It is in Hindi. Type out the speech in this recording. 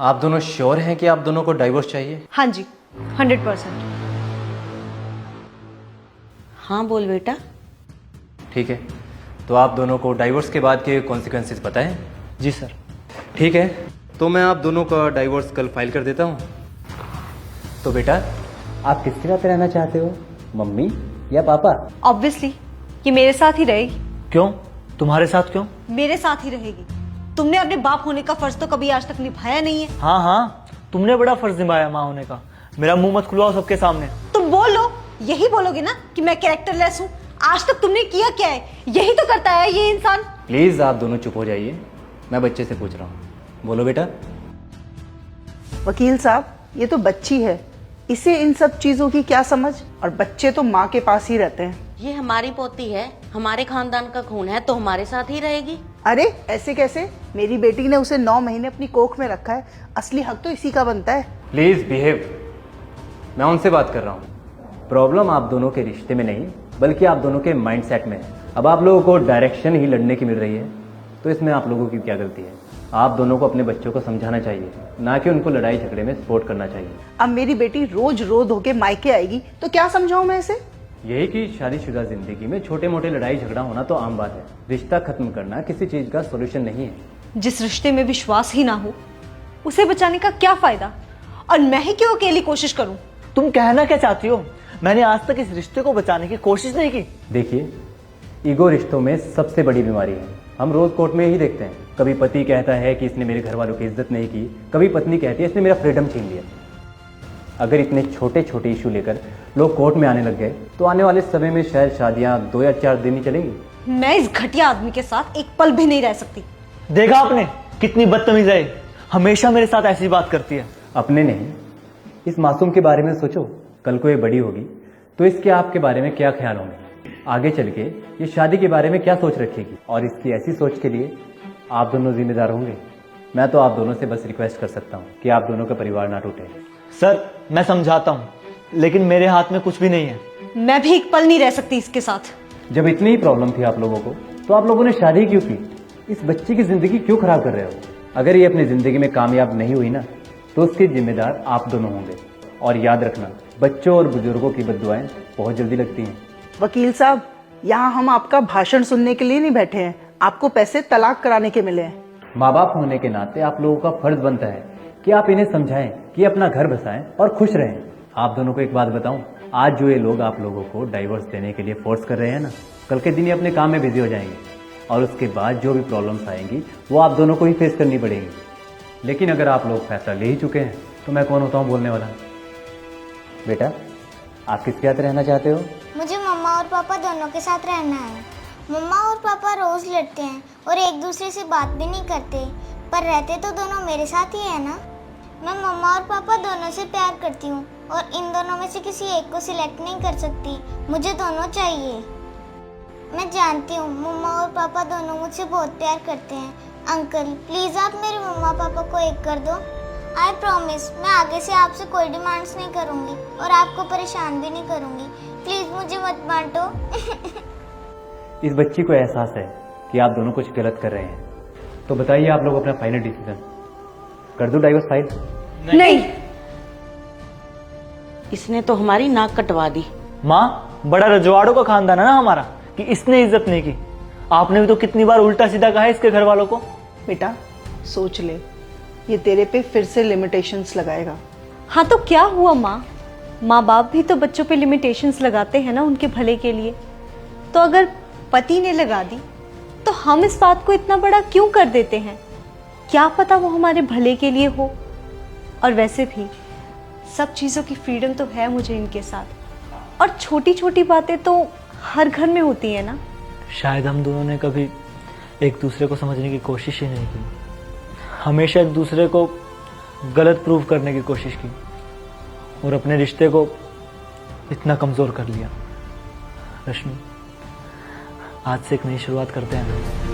आप दोनों श्योर हैं कि आप दोनों को डाइवोर्स चाहिए? हाँ जी, 100%। हाँ बोल बेटा। ठीक है, तो आप दोनों को डाइवोर्स के बाद के कॉन्सिक्वेंसेस पता है? जी सर। ठीक है, तो मैं आप दोनों का डाइवोर्स कल फाइल कर देता हूँ। तो बेटा, आप किसके साथ रहना चाहते हो, मम्मी या पापा? ऑब्वियसली ये मेरे साथ ही रहेगी। क्यों? तुम्हारे साथ क्यों? मेरे साथ ही रहेगी। तुमने अपने बाप होने का फर्ज तो कभी आज तक निभाया नहीं है। हाँ हाँ, तुमने बड़ा फर्ज निभाया माँ होने का। मेरा मुंह मत खुलवाओ सबके सामने। तुम बोलो, यही बोलोगे ना कि मैं कैरेक्टरलेस हूँ? आज तक तुमने किया क्या है? यही तो करता है ये इंसान। प्लीज आप दोनों चुप हो जाइए, मैं बच्चे से पूछ रहा हूँ। बोलो बेटा। वकील साहब, ये तो बच्ची है, इसे इन सब चीजों की क्या समझ। और बच्चे तो माँ के पास ही रहते हैं। ये हमारी पोती है, हमारे खानदान का खून है, तो हमारे साथ ही रहेगी। अरे ऐसे कैसे? मेरी बेटी ने उसे 9 महीने अपनी कोख में रखा है, असली हक तो इसी का बनता है। प्लीज बिहेव, मैं उनसे बात कर रहा हूँ। प्रॉब्लम आप दोनों के रिश्ते में नहीं, बल्कि आप दोनों के माइंडसेट में है। अब आप लोगों को डायरेक्शन ही लड़ने की मिल रही है, तो इसमें आप लोगों की क्या गलती है? आप दोनों को अपने बच्चों को समझाना चाहिए, ना कि उनको लड़ाई झगड़े में सपोर्ट करना चाहिए। अब मेरी बेटी रोज रो धो के मायके आएगी तो क्या समझाऊं मैं इसे? यही कि शादीशुदा जिंदगी में छोटे मोटे लड़ाई झगड़ा होना तो आम बात है। रिश्ता खत्म करना किसी चीज का सोल्यूशन नहीं है। जिस रिश्ते में विश्वास ही ना हो, उसे बचाने का क्या फायदा? और मैं ही क्यों अकेली कोशिश करूं? तुम कहना क्या चाहती हो? मैंने आज तक इस रिश्ते को बचाने की कोशिश नहीं की। देखिए, ईगो रिश्तों में सबसे बड़ी बीमारी है। हम रोज कोर्ट में ही देखते हैं, कभी पति कहता है कि इसने मेरे घर वालों की इज्जत नहीं की, कभी पत्नी कहती है इसने मेरा फ्रीडम छीन लिया। अगर इतने छोटे छोटे इशू लेकर लोग कोर्ट में आने लग गए तो आने वाले समय में शायद शादियां 2 या 4 दिन ही चलेंगी। मैं इस घटिया आदमी के साथ एक पल भी नहीं रह सकती। देखा आपने कितनी बदतमीज है, हमेशा मेरे साथ ऐसी बात करती है। अपने नहीं, इस मासूम के बारे में सोचो। कल को ये बड़ी होगी तो इसके आपके बारे में क्या ख्याल होंगे? आगे चल के ये शादी के बारे में क्या सोच रखेगी? और इसकी ऐसी सोच के लिए आप दोनों जिम्मेदार होंगे। मैं तो आप दोनों से बस रिक्वेस्ट कर सकता हूँ कि आप दोनों का परिवार ना टूटे। सर मैं समझाता हूँ, लेकिन मेरे हाथ में कुछ भी नहीं है। मैं भी एक पल नहीं रह सकती इसके साथ। जब इतनी ही प्रॉब्लम थी आप लोगों को, तो आप लोगों ने शादी क्यों की? इस बच्ची की जिंदगी क्यों खराब कर रहे हो? अगर ये अपनी जिंदगी में कामयाब नहीं हुई ना, तो उसके जिम्मेदार आप दोनों होंगे। और याद रखना, बच्चों और बुजुर्गों की बद्दुआएं बहुत जल्दी लगती हैं। वकील साहब, यहाँ हम आपका भाषण सुनने के लिए नहीं बैठे हैं, आपको पैसे तलाक कराने के मिले हैं। माँ बाप होने के नाते आप लोगों का फर्ज बनता है कि आप इन्हें समझाएं कि अपना घर बसाएं और खुश रहें। आप दोनों को एक बात बताऊं, आज जो ये लोग आप लोगों को डाइवोर्स देने के लिए फोर्स कर रहे हैं ना, कल के दिन ये अपने काम में बिजी हो जाएंगे और उसके बाद जो भी प्रॉब्लम्स आएंगी वो आप दोनों को ही फेस करनी पड़ेगी। लेकिन अगर आप लोग फैसला ले ही चुके हैं तो मैं कौन होता हूँ बोलने वाला? बेटा, आप किसके साथ रहना चाहते हो? मुझे मम्मा और पापा दोनों के साथ रहना है। मम्मा और पापा रोज लड़ते हैं और एक दूसरे से बात भी नहीं करते, पर रहते तो दोनों मेरे साथ ही है ना। मैं मम्मा और पापा दोनों से प्यार करती हूँ और इन दोनों में से किसी एक को सिलेक्ट नहीं कर सकती, मुझे दोनों चाहिए। मैं जानती हूँ मम्मा और पापा दोनों मुझसे बहुत प्यार करते हैं। अंकल प्लीज़ आप मेरे मम्मा पापा को एक कर दो। आई प्रॉमिस, मैं आगे से आपसे कोई डिमांड्स नहीं करूँगी और आपको परेशान भी नहीं करूँगी। प्लीज़ मुझे मत बांटो। इस बच्ची को एहसास है कि आप दोनों कुछ गलत कर रहे हैं, तो बताइए आप लोग अपना फाइनल डिसीजन। कर दो डाइवोर्स फाइल? नहीं। इसने तो हमारी नाक कटवा दी। माँ, बड़ा रजवाड़ों का खानदान है ना हमारा कि इसने इज्जत नहीं की। आपने भी तो कितनी बार उल्टा सीधा कहा है इसके घर वालों को। बेटा सोच ले, ये तेरे पे फिर से लिमिटेशंस लगाएगा। हाँ तो क्या हुआ माँ? माँ बाप भी तो बच्चों पे लिमिटेशंस लगाते हैं ना, उनके भले के लिए। तो अगर पति ने लगा दी तो हम इस बात को इतना बड़ा क्यों कर देते हैं? क्या पता वो हमारे भले के लिए हो। और वैसे भी सब चीज़ों की फ्रीडम तो है मुझे इनके साथ, और छोटी छोटी बातें तो हर घर में होती है ना। शायद हम दोनों ने कभी एक दूसरे को समझने की कोशिश ही नहीं की, हमेशा एक दूसरे को गलत प्रूव करने की कोशिश की और अपने रिश्ते को इतना कमज़ोर कर लिया। रश्मि, आज से एक नई शुरुआत करते हैं ना।